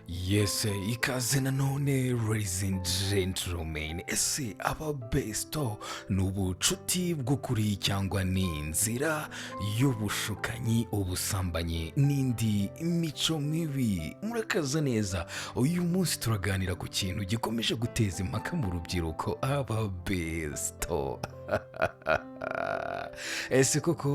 Yes, ikaze nanone ladies and gentlemen. Ese aba besto ni ubucuti bw'ukuri cyangwa ni inzira y'ubushukanyi, ubusambanyi n'indi mico mibi? Murakaza neza. Uyu munsi turaganira ku kintu gikomeje guteza impaka mu rubyiruko, aba besto. Ese koko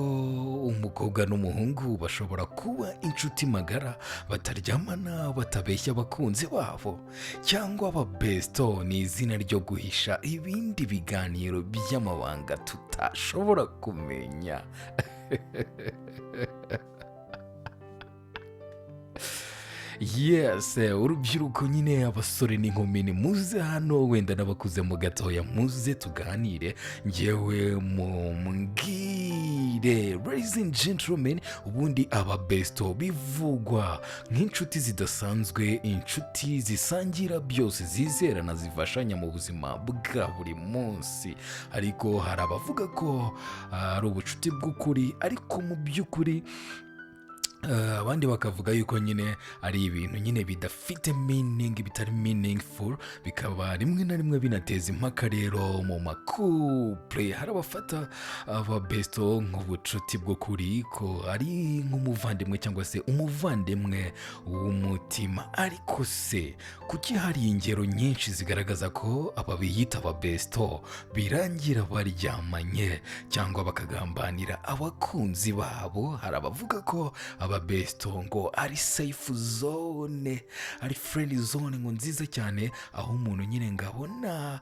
umukobwa n'umuhungu bashobora kuba inshuti magara, bataryamana, batabeshya abakunzi babo? Cyangwa aba besto ni izina ryo guhisha ibindi biganiro by'amabanga tutashobora kumenya? Yes, urubyiruko nyine, abasore n'inkumi, ni muze hano, wenda n'abakuzemo gatoya, muze tuganire, ngewe mumbwire ladies and gentlemen. Ubundi aba besto bivugwa nk'inshuti zidasanzwe, inshuti zisangira byose, zizerana, zifashanya mu buzima bwa buri munsi. Ariko hari abavuga ko ari ubucuti bw'ukuri, ariko mu by'ukuri abandi bakavuga yuko nyine ari ibintu nyine bidafite meaning, bitari meaningful, bikaba rimwe na rimwe binateza impaka rero mu makupure. Hari abafata aba besto nk'ubucuti bw'ukuri, ko ari nk'umuvandimwe cyangwa se umuvandimwe w'umutima. Ariko se kuki hari ingero nyinshi zigaragaza ko aba biyita aba besto birangira baryamanye cyangwa bakagambanira abakunzi babo? Hari abavuga ko aba besto ngo ari safe zone, ari friend zone ngo nziza cyane, aho umuntu nyine ngabona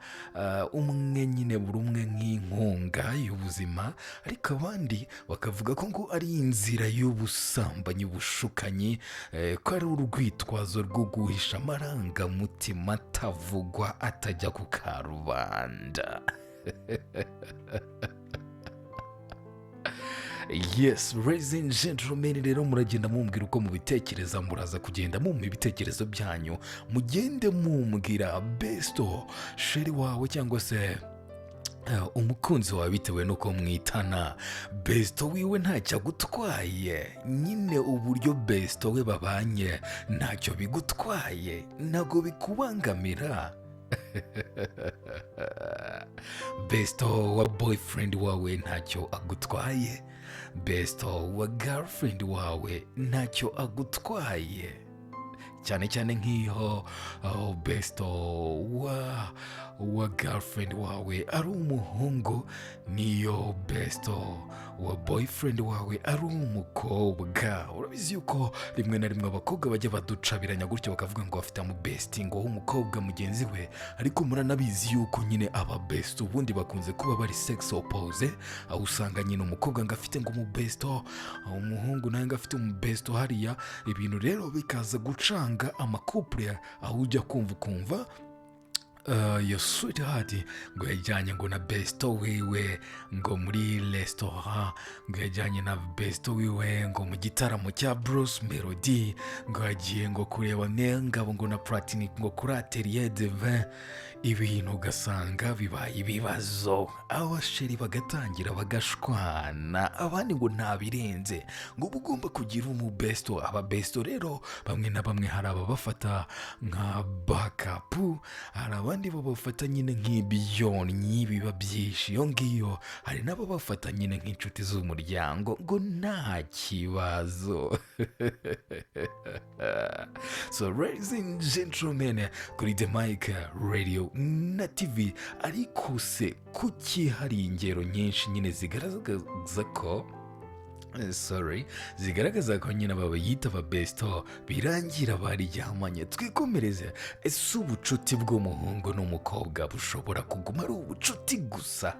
umwe nyine buri umwe nk'inkunga y'ubuzima. Ariko abandi bakavuga ko ngo ari inzira y'ubusambanyi, ubushukanyi, ko ari urwitwazo rwo guhisha amarangamutima atavugwa, atajya ku karubanda. Yes, ladies and gentlemen, rero muragenda mumbwira uko mubitekereza, muraza kugenda mumpa ibitekerezo byanyu, mugende mumbwira besto, sheri wawe cyangwa se umukunzi wawe bitewe n'uko mwitana. Besto wiwe ntacyo agutwaye, nyine uburyo besto we babanye ntacyo bigutwaye, ntago bikubangamira. Besto wa boyfriend wawe ntacyo agutwaye, besto wa girlfriend wawe ntacyo agutwaye, cyane cyane nk'iyo besto wa girlfriend wawe ari umuhungu, niyo besto wa boyfriend wawe ari umukobwa. Urabizi yuko rimwe na rimwe abakobwa bajya baducabiranya gutyo, bakavuga ngo bafite mu bestingo w'umukobwa mugenzi we, ariko muranabizi yuko nyine aba besto ubundi bakunze kuba bari sex opposite, aho usanga nyine umukobwa ngo afite ngo umubesto, umuhungu nawe ngo afite umubesto hariya. Ibintu rero bikaza gucanga amakupure, aho ujya kumva yo sweetheart ngo yajyanye ngo na besto wiwe ngo muri restaurant, ngo yajyanye na besto wiwe ngo mu gitaramo cya Bruce Melody, ngo yagiye ngo kureba Nengabo ngo na Platini ngo kuri atelier de vin. Ibintu ugasanga bibaye ibibazo, abasheri bagatangira bagashwana, abandi ngo ntabirenze, ngo uba ugomba kugira umubesto. Aba besto rero bamwe na bamwe, hari ababafata nka backup, hari abandi babafata nyine nk'ibyonnyi biba byinshi iyo ngiyo, hari n'ababafata nyine nk'inshuti z'umuryango, ngo nta kibazo. So ladies and gentlemen, kuri The Mic Radio na TV. Ariko se kuki hari ingero nyinshi nyine zigaragaza ko zigaragaza ko nyine aba yita aba besto birangira baryamanye? Twikomereze. Ese ubucuti bw'umuhungu n'umukobwa bushobora kuguma ari ubucuti gusa?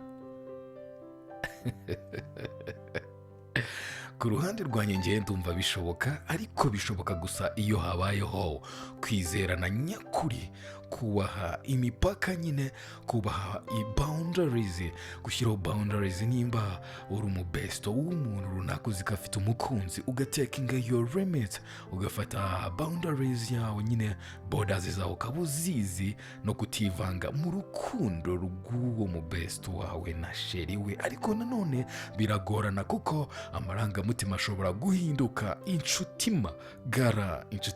Ku ruhande rwanjye ngewe ndumva bishoboka, ariko bishoboka gusa iyo habayeho kwizerana nyakuri, kubaha imipaka nyine, kubaha boundaries, gushyiraho boundaries. Nimba uri umubesto w'umuntu runaka uzi ko afite umukunzi, ugatekinga your limit, ugafata boundaries yawe nyine, borders zawe ukaba uzizi, no kutivanga mu rukundo rw'uwo mubesto wawe na sheri we. Ariko nanone biragorana kuko amarangamutima ashobora guhinduka inshuti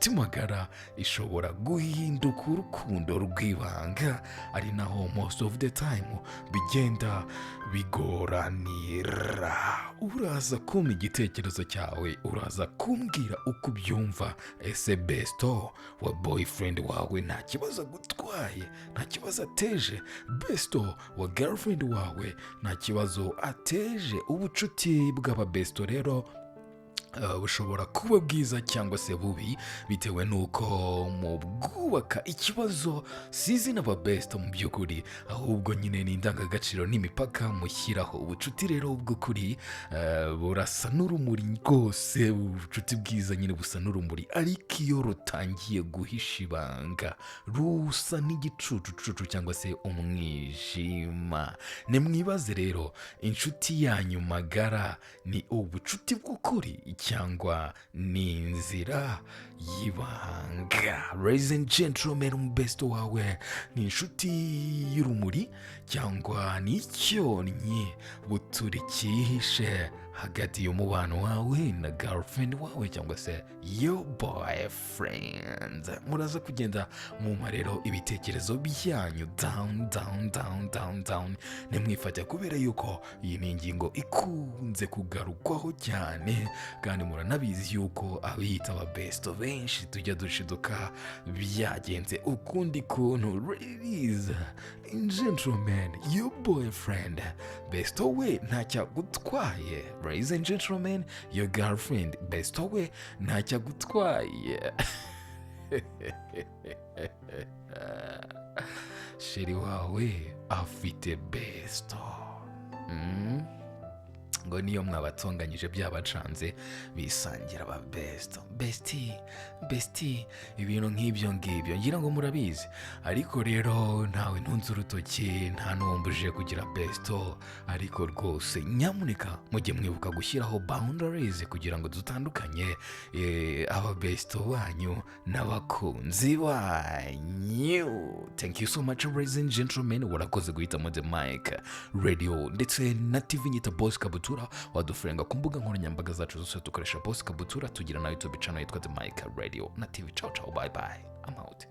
magara ishobora guhinduka urukundo rw'ibanga, ari naho most of the time bigenda bigoranira. Uraza kumpa igitekerezo cyawe, uraza kumbwira uko ubyumva. Ese besto wa boyfriend wawe nta kibazo agutwaye, nta kibazo ateje? Besto wa girlfriend wawe nta kibazo ateje? Ubucuti bw'ababesto rero bushobora kuba bwiza cyangwa se bubi bitewe n'uko mu bwubaka. Ikibazo si izina ababesto mu by'ukuri, ahubwo nyine ni indangagaciro n'imipaka mushyiraho. Ubucuti rero bw'ukuri burasa n'urumuri rwose, ubucuti bwiza nyine busa n'urumuri, ariko iyo rutangiye guhisha ibanga rusa n'igicucucucu cyangwa se umwijima. Nimwibaze rero, inshuti yanyu magara ni ubucuti bw'ukuri cyangwa ni inzira y'ibanga? Ladies and gentlemen, umubesto wawe ni inshuti y'urumuri cyangwa ni icyonnyi buturi cyihishe hagati y'umubano wawe na girlfriend wawe cyangwa se your boyfriend? Muraza kugenda muma rero ibitekerezo byanyu down. Nimwifate kubera yuko iyi ni ingingo ikunze kugarukwaho cyane, kandi muranabizi yuko abita ababesto benshi tujya dushiduka byagenze ukundi kuntu. Ladies and gentlemen, your boyfriend besto we ntacyagutwaye. Ladies and gentlemen, your girlfriend besto we ntacyagutwaye. Sheri wawe afite besto. Ngo niyo mwabatonganyije byabacanze bisangira ababesto. Besti ibintu nk'ibyo ngibyo ngira ngo murabizi. Ariko rero ntawe ntunze urutoki, nta n'uwumbujije kugira besto, ariko rwose nyamuneka mujye mwibuka gushyiraho boundaries kugira ngo dutandukanye ababesto banyu n'abakunzi banyu. Thank you so much ladies and gentlemen, warakoze guhitamo The Mic Radio ndetse na TV nyita Boss Kabutura. Wadufurenga ku mbuga nkoranyambaga zacu zose dukoresha Boss Kabutura, tugira na YouTube channel yitwa The Mic Radio na TV. Ciao bye bye, I'm out.